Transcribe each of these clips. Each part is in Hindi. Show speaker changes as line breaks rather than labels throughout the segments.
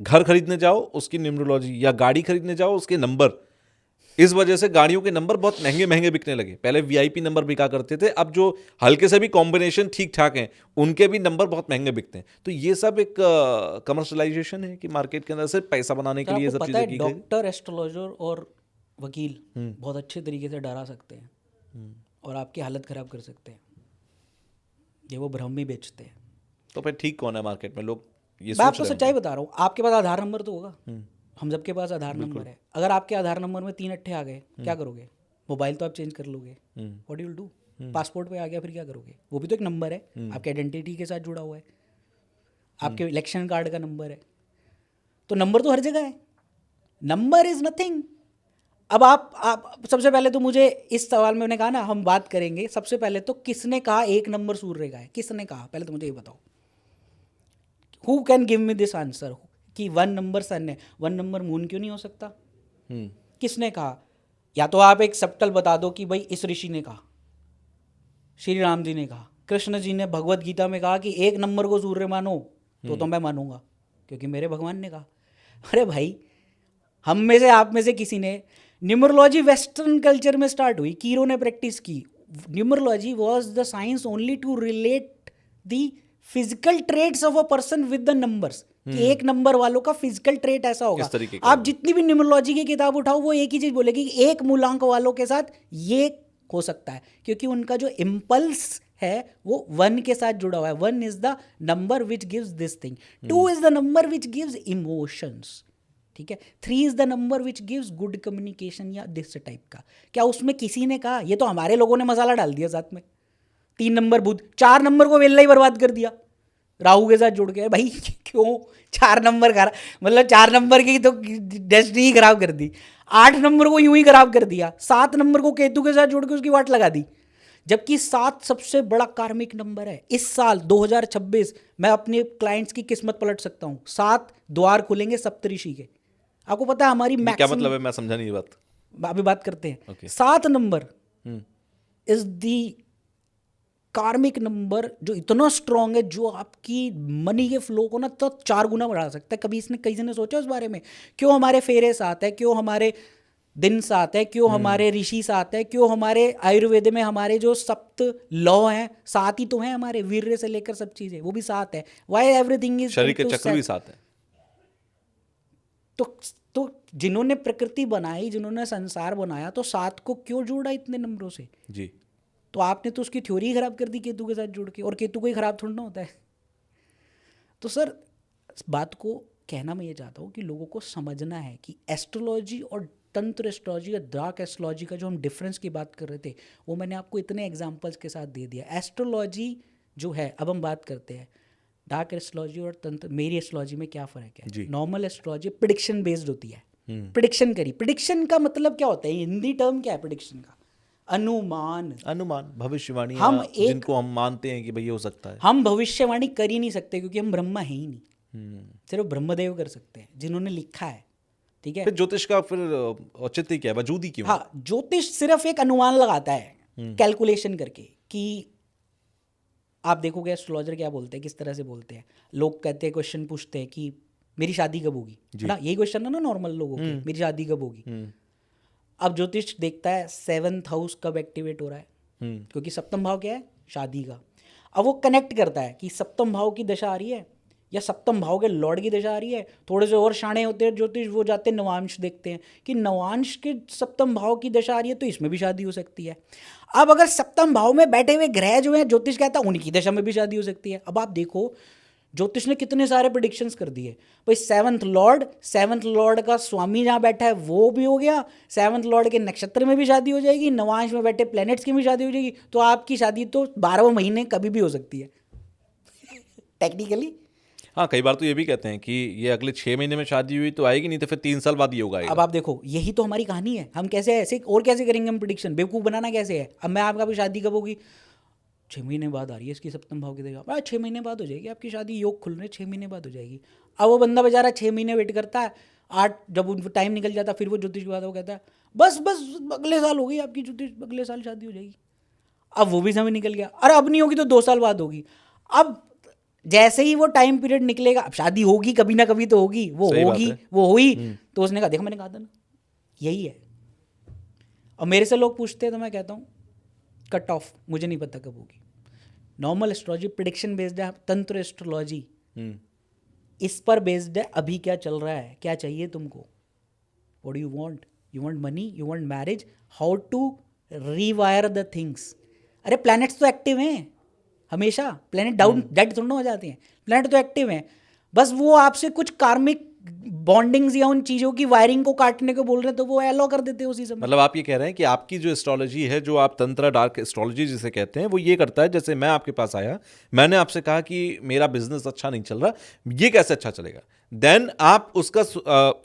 घर खरीदने जाओ उसकी न्यूमरोलॉजी, या गाड़ी खरीदने जाओ उसके नंबर। इस वजह से गाड़ियों के नंबर बहुत महंगे महंगे बिकने लगे। पहले वीआईपी नंबर बिका करते थे, अब जो हल्के से भी कॉम्बिनेशन ठीक ठाक हैं उनके भी नंबर बहुत महंगे बिकते हैं। तो ये सब एक कमर्शलाइजेशन है कि मार्केट के अंदर सिर्फ पैसा बनाने
सर
के लिए ये
आपको
सब
पता
चीजें
है
की गई।
डॉक्टर, एस्ट्रोलॉजर और वकील बहुत अच्छे तरीके से डरा सकते हैं और आपकी हालत ख़राब कर सकते हैं, ये वो भ्रम ही बेचते हैं।
तो फिर ठीक कौन है मार्केट में, लोग ये
मैं
सोच
आपको
रहे
सच्चाई
होंगे।
बता रहा हूँ, आपके पास आधार नंबर तो होगा, हम सबके पास आधार नंबर है। अगर आपके आधार नंबर में 3 अट्ठे आ गए, क्या करोगे? मोबाइल तो आप चेंज कर लोगे, what you will do? Passport पे आ गया फिर क्या करोगे? वो भी तो एक नंबर है, आपके आइडेंटिटी के साथ जुड़ा हुआ है, आपके इलेक्शन कार्ड का नंबर है। तो नंबर तो हर जगह है, नंबर इज नथिंग। अब आप सबसे पहले तो मुझे इस सवाल में मैंने कहा ना हम बात करेंगे, सबसे पहले तो किसने कहा एक नंबर सूर्य का है? किसने कहा? पहले तो मुझे ये बताओ, who can give me this answer कि 1 नंबर सन है, 1 नंबर मून क्यों नहीं हो सकता? किसने कहा? या तो आप एक सबटल बता दो कि भाई इस ऋषि ने कहा, श्री राम जी ने कहा, कृष्ण जी ने भगवत गीता में कहा कि 1 नंबर को सूर्य मानो, तो मैं मानूंगा क्योंकि मेरे भगवान ने कहा। अरे भाई, हम में से आप में से किसी ने, न्यूमरोलॉजी वेस्टर्न कल्चर में स्टार्ट हुई, कीरो ने प्रैक्टिस की। Numerology was the science only to relate the physical traits of a person with the numbers, कि एक नंबर वालों का फिजिकल ट्रेट ऐसा होगा।
किस तरीके का
आप
होगा।
जितनी भी न्यूमरोलॉजी की किताब उठाओ वो एक ही चीज बोलेगी कि एक मूलांक वालों के साथ ये हो सकता है, क्योंकि उनका जो इम्पल्स है वो 1 के साथ जुड़ा हुआ है। 1 is the number which gives this thing, 2 is the number which gives emotions, ठीक है, 3 is the number which gives good communication या दिस टाइप का। क्या उसमें किसी ने कहा? ये तो हमारे लोगों ने मसाला डाल दिया साथ में। 3 नंबर बुध, 4 नंबर को वेल्ला ही बर्बाद कर दिया राहु के साथ जुड़ के। भाई क्यों 4 नंबर खराब, मतलब 4 नंबर की तो डेस्टिनी ही खराब कर दी, 8 नंबर को यूं ही खराब कर दिया, 7 नंबर को केतु के साथ जोड़ के उसकी वाट लगा दी, जबकि 7 सबसे बड़ा कार्मिक नंबर है। इस साल 2026 मैं अपने क्लाइंट्स की किस्मत पलट सकता हूँ। 7 द्वार खुलेंगे सप्तऋषि के। आपको पता है हमारी
ये क्या
मैक्सिमम,
मतलब है, मैं समझा नहीं ये बात।
अभी बात करते हैं।
ओके।
7 नंबर इज दी कार्मिक नंबर जो इतना स्ट्रांग है, जो आपकी मनी के फ्लो को ना तो 4 गुना बढ़ा सकता है। कभी इसने किसी ने सोचा उस बारे में? क्यों हमारे फेरे साथ है, क्यों हमारे दिन साथ है, क्यों हमारे ऋषि साथ है, क्यों हमारे आयुर्वेद में हमारे जो सप्त लॉ हैं साथ ही तो हैं, हमारे वीर्य से लेकर सब चीज़ें वो भी साथ है। वाई एवरीथिंग इज
शरीर के
इनटू
चक्र भी
7।
साथ है।
तो जिन्होंने प्रकृति बनाई, जिन्होंने संसार बनाया, तो 7 को क्यों जोड़ा इतने नंबरों से?
जी।
तो आपने तो उसकी थ्योरी खराब कर दी केतु के साथ जुड़ के, और केतु कोई खराब थोड़ा ना होता है। तो सर बात को कहना मैं ये चाहता हूँ कि लोगों को समझना है कि एस्ट्रोलॉजी और तंत्र एस्ट्रोलॉजी या डार्क एस्ट्रोलॉजी का जो हम डिफरेंस की बात कर रहे थे वो मैंने आपको इतने एग्जांपल्स के साथ दे दिया। एस्ट्रोलॉजी जो है, अब हम बात करते हैं डार्क एस्ट्रोलॉजी और तंत्र, मेरी एस्ट्रोलॉजी में क्या फ़र्क है।
जी।
नॉर्मल एस्ट्रोलॉजी प्रिडिक्शन बेस्ड होती है, प्रिडिक्शन करी। प्रिडिक्शन का मतलब क्या होता है, हिंदी टर्म क्या है प्रिडिक्शन का? अनुमान।
अनुमान, भविष्यवाणियां
हम एक
जिनको हम मानते हैं कि भाई ये हो सकता है।
हम भविष्यवाणी कर ही नहीं सकते क्योंकि हम ब्रह्मा है ही नहीं, सिर्फ ब्रह्मदेव कर सकते हैं जिन्होंने लिखा है, ठीक है।
फिर ज्योतिष का फिर औचित्य क्या है, वजूद ही क्यों है?
हाँ, ज्योतिष सिर्फ एक अनुमान लगाता है कैलकुलेशन करके कि आप देखोगे एस्ट्रोलॉजर क्या बोलते हैं, किस तरह से बोलते हैं। लोग कहते हैं, क्वेश्चन पूछते हैं कि मेरी शादी कब होगी, है ना, यही क्वेश्चन है ना नॉर्मल लोगों के, मेरी शादी कब होगी। अब ज्योतिष देखता है 7th हाउस कब एक्टिवेट हो रहा है, क्योंकि सप्तम भाव क्या है, शादी का। अब वो कनेक्ट करता है कि सप्तम भाव की दशा आ रही है या सप्तम भाव के लॉर्ड की दशा आ रही है। थोड़े से और शाणे होते हैं ज्योतिष, वो जाते हैं नवांश देखते हैं कि नवांश के सप्तम भाव की दशा आ रही है तो इसमें भी शादी हो सकती है। अब अगर सप्तम भाव में बैठे हुए ग्रह जो है, ज्योतिष कहता है उनकी दशा में भी शादी हो सकती है। अब आप देखो ज्योतिष ने कितने सारे प्रिडिक्शंस कर दिए भाई। 7th लॉर्ड का स्वामी जहाँ बैठा है वो भी हो गया, 7th लॉर्ड के नक्षत्र में भी शादी हो जाएगी, नवांश में बैठे प्लैनेट्स की भी शादी हो जाएगी। तो आपकी शादी तो 12वें महीने कभी भी हो सकती है टेक्निकली।
हाँ, कई बार तो ये भी कहते हैं कि ये अगले 6 महीने में शादी हुई तो आएगी, नहीं तो फिर 3 साल बाद ये होगा
अब
आएगा।
आप देखो, यही तो हमारी कहानी है। हम कैसे ऐसे और कैसे करेंगे हम प्रिडिक्शन, बेवकूफ़ बनाना कैसे है। अब मैं आपका भी शादी कब होगी, 6 महीने बाद आ रही है इसकी सप्तम भाव की दशा, 6 महीने बाद हो जाएगी आपकी शादी, योग खुल रहे 6 महीने बाद हो जाएगी। अब वो बंदा बेचारा 6 महीने वेट करता है, 8 जब उनको टाइम निकल जाता है फिर वो ज्योतिष के बाद वो कहता है बस बस अगले साल होगी आपकी ज्योतिष, अगले साल शादी हो जाएगी। अब वो भी समय निकल गया, अरे अब नहीं होगी तो 2 साल बाद होगी। अब जैसे ही वो टाइम पीरियड निकलेगा, अब शादी होगी कभी ना कभी तो होगी, वो
सही बात
होगी,
है।
वो हुई, तो उसने कहा देखो मैंने कहा था ना, यही है। और मेरे से लोग पूछते हैं तो मैं कहता हूँ कट ऑफ, मुझे नहीं पता कब होगी। नॉर्मल एस्ट्रोलॉजी प्रिडिक्शन बेस्ड है, तंत्र एस्ट्रोलॉजी इस पर बेस्ड है, अभी क्या चल रहा है, क्या चाहिए तुमको, what do you want, you want money, you want marriage, how to rewire the things. अरे प्लैनेट्स तो एक्टिव हैं हमेशा, प्लैनेट डाउन डेड थोड़ा हो जाते हैं, प्लैनेट तो एक्टिव हैं, बस वो आपसे कुछ कार्मिक बॉन्डिंग्स या उन चीज़ों की वायरिंग को काटने को बोल रहे हैं, तो वो एलो कर देते हैं उसी समय।
मतलब आप ये कह रहे हैं कि आपकी जो एस्ट्रोलॉजी है, जो आप तंत्रा डार्क एस्ट्रोलॉजी जिसे कहते हैं, वो ये करता है, जैसे मैं आपके पास आया, मैंने आपसे कहा कि मेरा बिजनेस अच्छा नहीं चल रहा, ये कैसे अच्छा चलेगा, देन आप उसका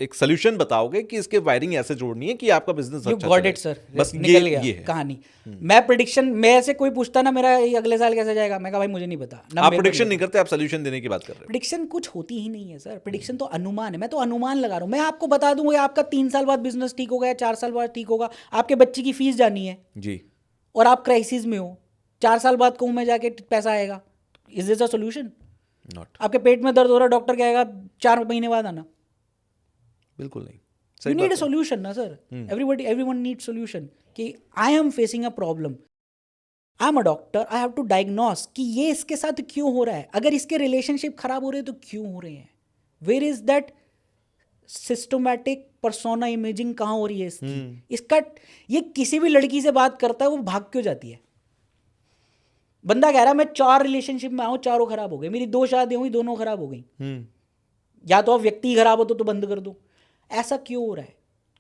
एक सोल्यूशन बताओगे कि इसके वायरिंग ऐसे जोड़नी है कि आपका बिजनेस
यू
अच्छा
गॉट
चले।
इट सर,
बस
निकल गया
ये है।
कहानी। मैं प्रिडिक्शन, मैं से कोई पूछता ना मेरा ये अगले साल कैसे जाएगा, मैं कहा भाई मुझे नहीं पता ना,
आप
मेरे को
प्रोडिक्शन नहीं
पता।
करते, आप सोल्यूशन देने की बात कर रहे हो।
प्रिडिक्शन कुछ होती ही नहीं है सर, प्रिडिक्शन तो अनुमान है, मैं तो अनुमान लगा रहा हूँ। मैं आपको बता दूंगा ये आपका 3 साल बाद बिजनेस ठीक होगा या 4 साल बाद ठीक होगा, आपके बच्चे की फीस जानी है
जी।
और आप क्राइसिस में हो, 4 साल बाद कहूँ मैं जाके पैसा आएगा, is this a solution?
Not.
आपके पेट में दर्द हो रहा है, डॉक्टर कहेगा 4 महीने बाद आना।
बिल्कुल नहीं,
यू
सही
नीड अ
बात है।
सोल्यूशन ना सर, एवरीवन नीड सोल्यूशन कि I am facing a problem, I am a doctor, I have to diagnose कि ये इसके साथ क्यों हो रहा है, अगर इसके रिलेशनशिप खराब हो रहे हैं तो क्यों हो रहे हैं, where is that systematic persona imaging, कहाँ हो रही है इसकी, इसका, ये किसी भी लड़की से बात करता है वो भाग क्यों जाती है। बंदा कह रहा है मैं 4 रिलेशनशिप में आऊँ, चारों खराब हो गई, मेरी 2 शादी हुई, दोनों खराब हो गई, या तो आप व्यक्ति खराब हो तो बंद कर दो। ऐसा क्यों हो रहा है?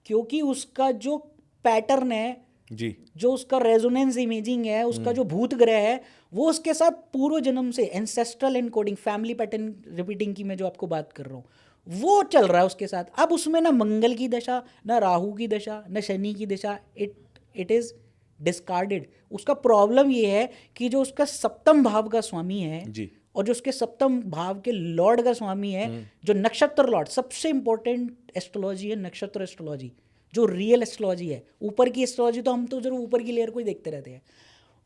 क्योंकि उसका जो पैटर्न है,
जी।
जो उसका रेजोनेंस इमेजिंग है, उसका जो भूत ग्रह है, वो उसके साथ पूर्व जन्म से ancestral encoding, family pattern repeating की मैं जो आपको बात कर रहा हूँ, वो चल रहा है उसके साथ। अब उसमें ना मंगल की दशा, ना राहु की दशा, ना शनि की दशा, इट इज डिस्कार्डेड। उसका प्रॉब्लम ये है कि जो उसका सप्तम भाव का स्वामी है
जी।
और जो उसके सप्तम भाव के लॉर्ड का स्वामी है, जो नक्षत्र लॉर्ड, सबसे इंपॉर्टेंट एस्ट्रोलॉजी है नक्षत्र एस्ट्रोलॉजी, जो रियल एस्ट्रोलॉजी है। ऊपर की एस्ट्रोलॉजी तो हम तो जरूर ऊपर की लेयर को ही देखते रहते हैं,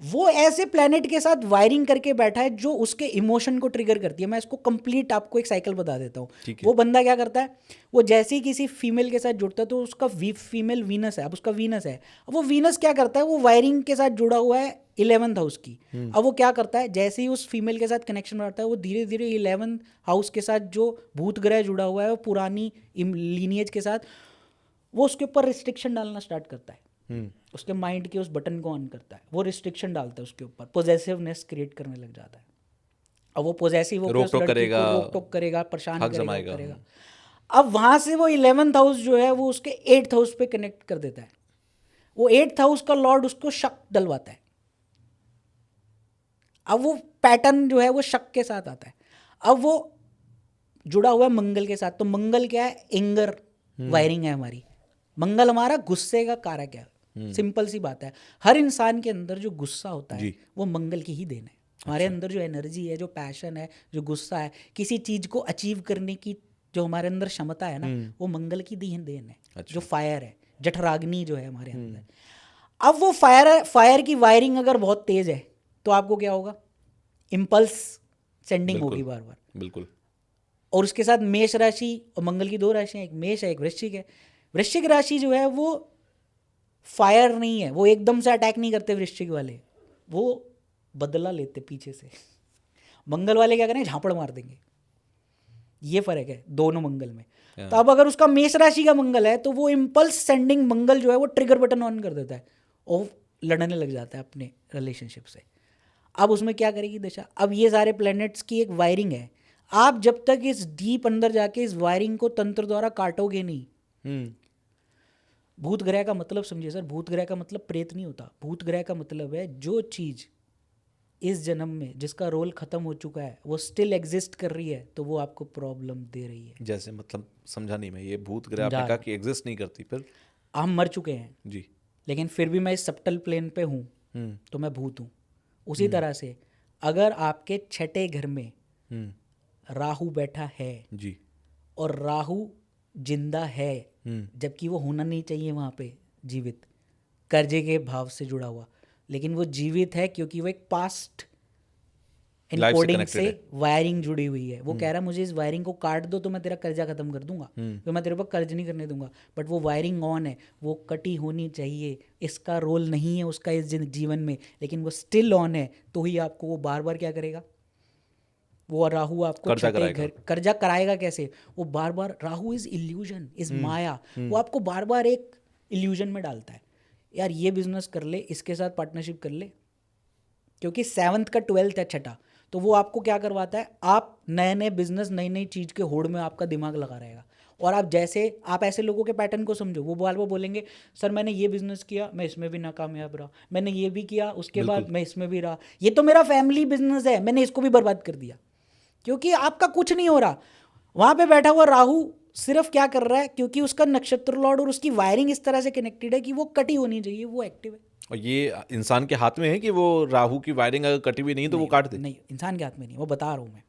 वो ऐसे प्लैनेट के साथ वायरिंग करके बैठा है जो उसके इमोशन को ट्रिगर करती है। मैं इसको कंप्लीट आपको एक साइकिल बता देता हूँ।
ठीक है।
वो बंदा क्या करता है, वो जैसे ही किसी फीमेल के साथ जुड़ता है तो उसका फीमेल वीनस है, अब उसका वीनस है, अब वो वीनस क्या करता है, वो वायरिंग के साथ जुड़ा हुआ है 11th हाउस की। अब वो क्या करता है, जैसे ही उस फीमेल के साथ कनेक्शन बढ़ता है, वो धीरे धीरे 11th हाउस के साथ जो भूत ग्रह जुड़ा हुआ है, वो पुरानी लीनिएज के साथ, वो उसके ऊपर रिस्ट्रिक्शन डालना स्टार्ट करता है। उसके माइंड के उस बटन को ऑन करता है, वो रिस्ट्रिक्शन डालता है उसके ऊपर, पोजेसिवनेस क्रिएट करने लग जाता है। अब वो पोजेसिव होकर उस
रोक-टोक
लड़की
करेगा,
को रोक टोक करेगा, परेशान
हक
करेगा,
जमाएगा।
करेगा। अब वहाँ से वो 11th हाउस जो है वो उसके 8th हाउस पे कनेक्ट कर देता है। वो 8th हाउस का लॉर्ड उसको शक डलवाता है। अब वो पैटर्न जो है वो शक के साथ आता है। अब वो जुड़ा हुआ है मंगल के साथ, तो मंगल क्या है, एंगर वायरिंग है हमारी। मंगल हमारा गुस्से का कारक है। सिंपल सी बात है, हर इंसान के अंदर जो गुस्सा होता है
जी।
वो मंगल की ही देन है। हमारे अंदर जो एनर्जी है, जो पैशन है, जो गुस्सा है, किसी चीज को अचीव करने की जो हमारे अंदर क्षमता है ना, वो मंगल की दी देन है।
अच्छा।
जो फायर है, जठराग्नि जो है हमारे अंदर। अब वो फायर की वायरिंग अगर बहुत तेज है तो आपको क्या होगा, इम्पल्स सेंडिंग होगी बार बार।
बिल्कुल।
और उसके साथ मेष राशि और मंगल की 2 राशियां, एक मेष है एक वृश्चिक है। वृश्चिक राशि जो है वो फायर नहीं है, वो एकदम से अटैक नहीं करते वृश्चिक वाले, वो बदला लेते पीछे से। मंगल वाले क्या करेंगे, झापड़ मार देंगे। ये फर्क है दोनों मंगल में। तो अब अगर उसका मेष राशि का मंगल है तो वो इम्पल्स सेंडिंग मंगल जो है वो ट्रिगर बटन ऑन कर देता है और लड़ने लग जाता है अपने रिलेशनशिप से। अब उसमें क्या करेगी दशा, अब ये सारे प्लैनेट्स की एक वायरिंग है। आप जब तक इस डीप अंदर जाके इस वायरिंग को तंत्र द्वारा काटोगे नहीं। भूत ग्रह का मतलब समझिए सर, भूत ग्रह का मतलब प्रेत नहीं होता। भूत ग्रह का मतलब है जो चीज इस जन्म में जिसका रोल खत्म हो चुका है वो स्टिल एग्जिस्ट कर रही है, तो वो आपको प्रॉब्लम दे रही है।
जैसे मतलब समझा नहीं मैं, ये भूत ग्रह
समझा
आपने कहा
रहा
कि एग्जिस्ट नहीं करती, फिर?
हम मर चुके हैं
जी।
लेकिन फिर भी मैं इस सब्टल प्लेन पे हूँ, तो मैं भूत हूँ। उसी तरह से अगर आपके 6ठे घर में राहु बैठा है
जी।
और राहु जिंदा है, जबकि वो होना नहीं चाहिए वहाँ पे जीवित, कर्जे के भाव से जुड़ा हुआ, लेकिन वो जीवित है क्योंकि वो एक पास्ट इनकोडिंग से वायरिंग जुड़ी हुई है। वो कह रहा है मुझे इस वायरिंग को काट दो तो मैं तेरा कर्जा खत्म कर दूंगा, तो मैं तेरे पर कर्ज नहीं करने दूंगा। बट वो वायरिंग ऑन है, वो कटी होनी चाहिए, इसका रोल नहीं है उसका इस जीवन में, लेकिन वो स्टिल ऑन है। तो ही आपको वो बार बार क्या करेगा, वो राहु आपको छठे घर कर्जा कराएगा कैसे, वो बार बार, राहु इज इल्यूजन, इज माया, वो आपको बार बार एक इल्यूजन में डालता है। यार ये बिजनेस कर ले, इसके साथ पार्टनरशिप कर ले, क्योंकि 7th का 12th है छठा, तो वो आपको क्या करवाता है, आप नए नए बिजनेस नई नई चीज़ के होड़ में आपका दिमाग लगा रहेगा। और आप जैसे आप ऐसे लोगों के पैटर्न को समझो, वो बार बार बोलेंगे सर मैंने ये बिजनेस किया, मैं इसमें भी नाकामयाब रहा, मैंने ये भी किया, उसके बाद मैं इसमें भी रहा, ये तो मेरा फैमिली बिजनेस है, मैंने इसको भी बर्बाद कर दिया। क्योंकि आपका कुछ नहीं हो रहा। वहाँ पे बैठा हुआ राहु सिर्फ क्या कर रहा है, क्योंकि उसका नक्षत्र लॉर्ड और उसकी वायरिंग इस तरह से कनेक्टेड है कि वो कटी होनी चाहिए, वो एक्टिव है।
और ये इंसान के हाथ में है कि वो राहु की वायरिंग अगर कटी हुई नहीं तो वो काट दे?
नहीं, इंसान के हाथ में नहीं, वो बता रहा हूँ मैं।